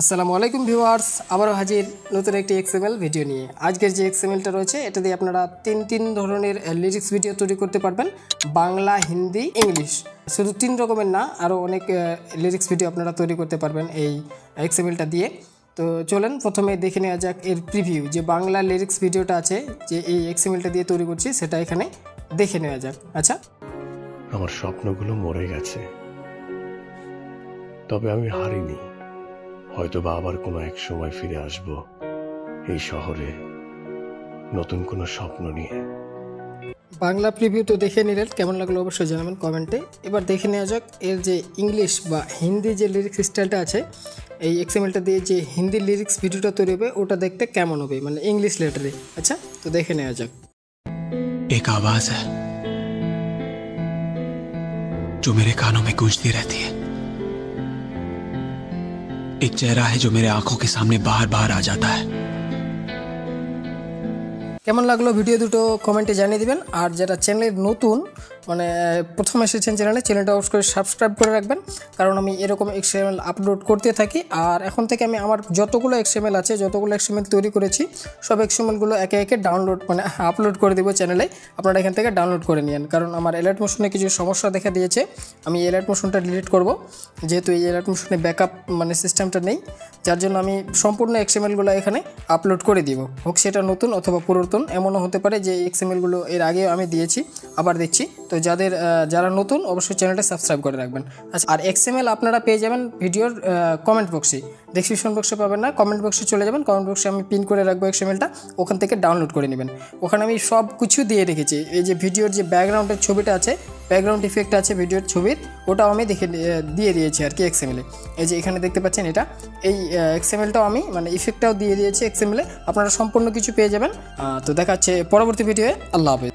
আসসালামু আলাইকুম ভিউয়ার্স, আবারও হাজির নতুন একটি এক্সএমএল ভিডিও নিয়ে। আজকের যে এক্সএমএলটা রয়েছে এটা দিয়ে আপনারা তিন ধরনের লিরিক্স ভিডিও তৈরি করতে পারবেন, বাংলা, হিন্দি, ইংলিশ। শুধু 3 রকমের না, আরও অনেক লিরিক্স ভিডিও আপনারা তৈরি করতে পারবেন এই এক্সএমএলটা দিয়ে। তো চলেন প্রথমে দেখে নেওয়া যাক এর প্রিভিউ, যে বাংলা লিরিক্স ভিডিওটা আছে যে এই এক্সএমএলটা দিয়ে তৈরি করছি সেটা এখানে দেখে নেওয়া যাক। আচ্ছা, আমার স্বপ্নগুলো মরে গেছে, তবে আমি হারিনি। হয়তো বা আবার কোনো এক সময় ফিরে আসব এই শহরে নতুন কোনো স্বপ্ন নিয়ে। বাংলা প্রিভিউ তো দেখে নিলেন, কেমন লাগলো অবশ্যই জানাবেন কমেন্টে। এবার দেখে নেওয়া যাক এর যে ইংলিশ বা হিন্দি যে লিরিক্স স্টাইলটা আছে, এই এক্সএমএলটা দিয়ে যে হিন্দি লিরিক্স ভিডিওটা তৈরি হবে ওটা দেখতে কেমন হবে, মানে ইংলিশ লেটারে। আচ্ছা, তো দেখে নেওয়া যাক। एक आवाज है जो मेरे कानों में गूंजती रहती है, एक चेहरा है जो मेरे आंखों के सामने बार बार आ जाता है। কেমন লাগলো ভিডিও দুটো কমেন্টে জানিয়ে দিবেন। আর যারা চ্যানেলে নতুন, মানে প্রথম এসেছেন চ্যানেলটা অবশ্যই করে সাবস্ক্রাইব করে রাখবেন, কারণ আমি এরকম এক্সএমএল আপলোড করতে থাকি। আর এখন থেকে আমি আমার যতগুলো এক্সএমএল আছে, যতগুলো এক্সএমএল তৈরি করেছি, সব এক্সএমএলগুলো একে একে ডাউনলোড মানে আপলোড করে দেবো চ্যানেলে। আপনারা এখান থেকে ডাউনলোড করে নিন, কারণ আমার এলার্ট মোশনে কিছু সমস্যা দেখা দিয়েছে। আমি এলার্ট মোশনটা ডিলিট করব, যেহেতু এই এলার্ট মোশনে ব্যাকআপ মানে সিস্টেমটা নেই, যার জন্য আমি সম্পূর্ণ এক্সএমএলগুলো এখানে আপলোড করে দিব। হোক সেটা নতুন অথবা পুরাতন, এমনও হতে পারে যে এক্সএমএলগুলো এর আগেও আমি দিয়েছি, আবার দিচ্ছি। তো যারা নতুন অবশ্যই চ্যানেলটা সাবস্ক্রাইব করে রাখবেন। আচ্ছা, আর এক্সএমএল আপনারা পেয়ে যাবেন ভিডিওর কমেন্ট বক্সে, ডেসক্রিপশন বক্সে পাবেন না, কমেন্ট বক্সে চলে যাবেন। কমেন্ট বক্সে আমি পিন করে রাখবো এক্সএমএলটা, ওখান থেকে ডাউনলোড করে নেবেন। ওখানে আমি সব কিছু দিয়ে রেখেছি। এই যে ভিডিওর যে ব্যাকগ্রাউন্ডের ছবিটা আছে, ব্যাকগ্রাউন্ড ইফেক্ট আছে ভিডিওর ছবির, ওটাও আমি দিয়ে দিয়েছি আর কি এক্সএমএলে। এই যে এখানে দেখতে পাচ্ছেন এটা, এই এক্সএমএলটাও আমি মানে ইফেক্টটাও দিয়ে দিয়েছি এক্সএমএলে। আপনারা সম্পূর্ণ কিছু পেয়ে যাবেন। তো দেখা হচ্ছে পরবর্তী ভিডিওয়ে। আল্লাহ হাফেজ।